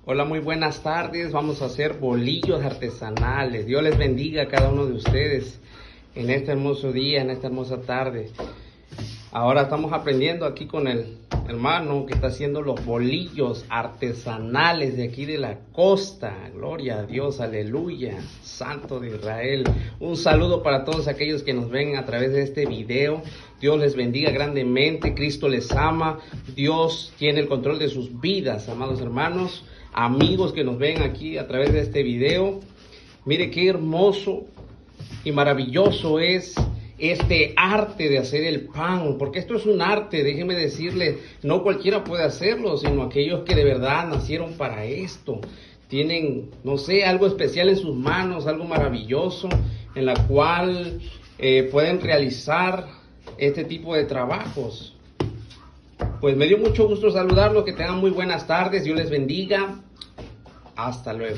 Hola, muy buenas tardes. Vamos a hacer bolillos artesanales. Dios les bendiga a cada uno de ustedes en este hermoso día, en esta hermosa tarde. Ahora estamos aprendiendo aquí con el hermano que está haciendo los bolillos artesanales de aquí de la costa. Gloria a Dios, aleluya, Santo de Israel. Un saludo para todos aquellos que nos ven a través de este video. Dios les bendiga grandemente. Cristo les ama. Dios tiene el control de sus vidas, amados hermanos, amigos que nos ven aquí a través de este video. Mire qué hermoso y maravilloso es este arte de hacer el pan, porque esto es un arte, déjeme decirle, no cualquiera puede hacerlo, sino aquellos que de verdad nacieron para esto, tienen, no sé, algo especial en sus manos, algo maravilloso, en la cual pueden realizar este tipo de trabajos. Pues me dio mucho gusto saludarlos, que tengan muy buenas tardes, Dios les bendiga, hasta luego.